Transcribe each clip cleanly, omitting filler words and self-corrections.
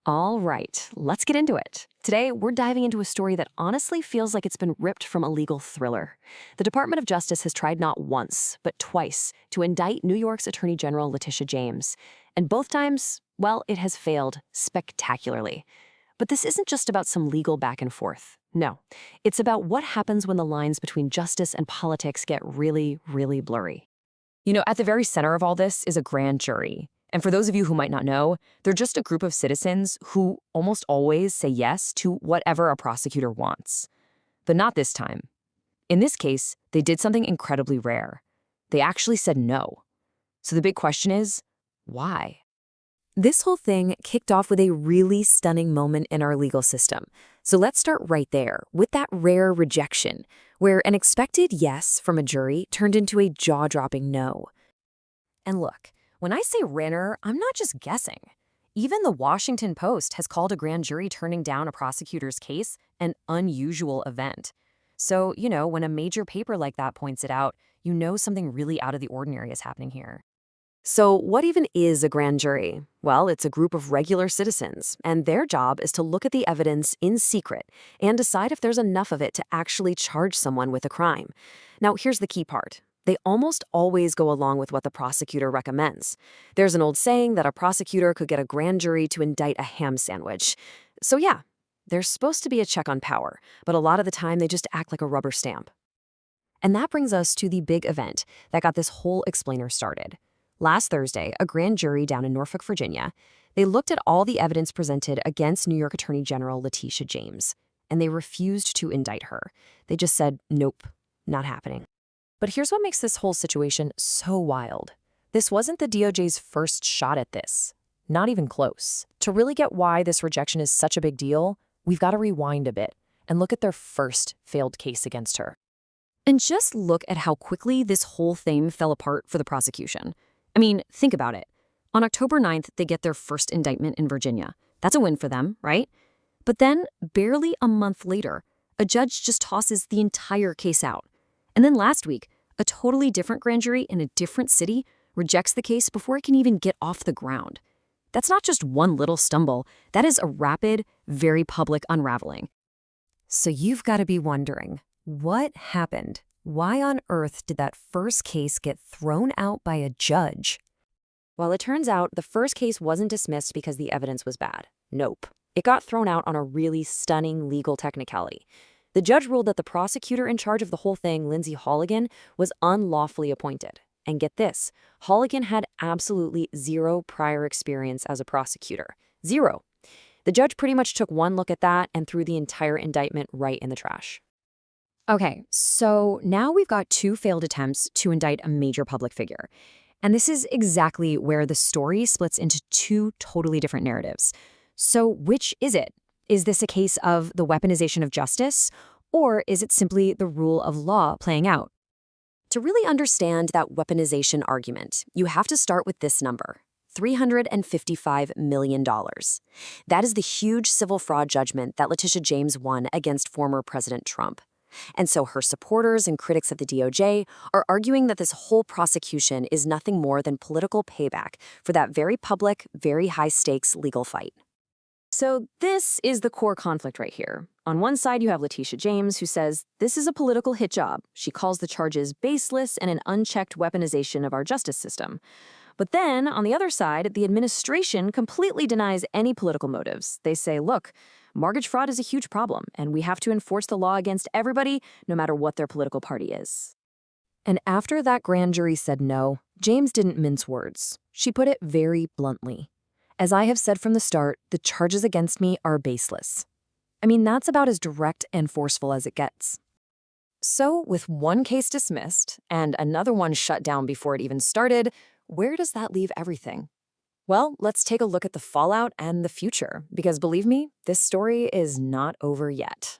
All right, let's get into it. Today, we're diving into a story that honestly feels like it's been ripped from a legal thriller. The Department of Justice has tried not once, but twice to indict New York's Attorney General Letitia James. And both times, well, it has failed spectacularly. But this isn't just about some legal back and forth. No, it's about what happens when the lines between justice and politics get really, really blurry. At the very center of all this is a grand jury. And for those of you who might not know, they're just a group of citizens who almost always say yes to whatever a prosecutor wants. But not this time. In this case, they did something incredibly rare. They actually said no. So the big question is, why? This whole thing kicked off with a really stunning moment in our legal system. So let's start right there, with that rare rejection, where an expected yes from a jury turned into a jaw-dropping no. And look, when I say rare, I'm not just guessing. Even the Washington Post has called a grand jury turning down a prosecutor's case an unusual event. So, when a major paper like that points it out, you know something really out of the ordinary is happening here. So what even is a grand jury? Well, it's a group of regular citizens, and their job is to look at the evidence in secret and decide if there's enough of it to actually charge someone with a crime. Now, here's the key part. They almost always go along with what the prosecutor recommends. There's an old saying that a prosecutor could get a grand jury to indict a ham sandwich. So yeah, there's supposed to be a check on power, but a lot of the time they just act like a rubber stamp. And that brings us to the big event that got this whole explainer started. Last Thursday, a grand jury down in Norfolk, Virginia, they looked at all the evidence presented against New York Attorney General Letitia James, and they refused to indict her. They just said, nope, not happening. But here's what makes this whole situation so wild. This wasn't the DOJ's first shot at this. Not even close. To really get why this rejection is such a big deal, we've got to rewind a bit and look at their first failed case against her. And just look at how quickly this whole thing fell apart for the prosecution. I mean, think about it. On October 9th, they get their first indictment in Virginia. That's a win for them, right? But then, barely a month later, a judge just tosses the entire case out. And then last week, a totally different grand jury in a different city rejects the case before it can even get off the ground. That's not just one little stumble. That is a rapid, very public unraveling. So you've got to be wondering, what happened? Why on earth did that first case get thrown out by a judge? Well, it turns out the first case wasn't dismissed because the evidence was bad. Nope. It got thrown out on a really stunning legal technicality. The judge ruled that the prosecutor in charge of the whole thing, Lindsay Halligan, was unlawfully appointed. And get this, Halligan had absolutely zero prior experience as a prosecutor. Zero. The judge pretty much took one look at that and threw the entire indictment right in the trash. Okay, so now we've got two failed attempts to indict a major public figure. And this is exactly where the story splits into two totally different narratives. So which is it? Is this a case of the weaponization of justice, or is it simply the rule of law playing out? To really understand that weaponization argument, you have to start with this number, $355 million. That is the huge civil fraud judgment that Letitia James won against former President Trump. And so her supporters and critics of the DOJ are arguing that this whole prosecution is nothing more than political payback for that very public, very high-stakes legal fight. So this is the core conflict right here. On one side, you have Letitia James, who says this is a political hit job. She calls the charges baseless and an unchecked weaponization of our justice system. But then, on the other side, the administration completely denies any political motives. They say, look, mortgage fraud is a huge problem, and we have to enforce the law against everybody, no matter what their political party is. And after that grand jury said no, James didn't mince words. She put it very bluntly. As I have said from the start, the charges against me are baseless. I mean, that's about as direct and forceful as it gets. So, with one case dismissed and another one shut down before it even started, where does that leave everything? Well, let's take a look at the fallout and the future, because believe me, this story is not over yet.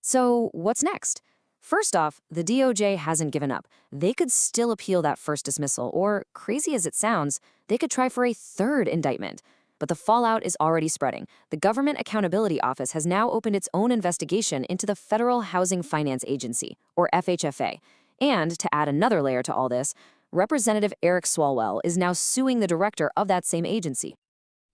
So, what's next? First off, the DOJ hasn't given up. They could still appeal that first dismissal, or, crazy as it sounds, they could try for a third indictment. But the fallout is already spreading. The Government Accountability Office has now opened its own investigation into the Federal Housing Finance Agency, or FHFA. And, to add another layer to all this, Representative Eric Swalwell is now suing the director of that same agency.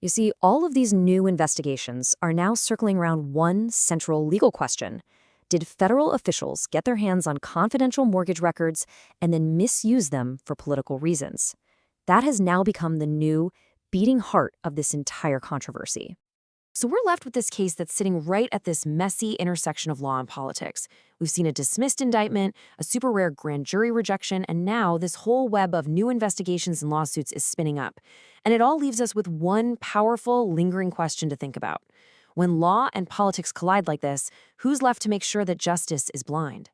You see, all of these new investigations are now circling around one central legal question. Did federal officials get their hands on confidential mortgage records and then misuse them for political reasons? That has now become the new, beating heart of this entire controversy. So we're left with this case that's sitting right at this messy intersection of law and politics. We've seen a dismissed indictment, a super rare grand jury rejection, and now this whole web of new investigations and lawsuits is spinning up. And it all leaves us with one powerful, lingering question to think about. When law and politics collide like this, who's left to make sure that justice is blind?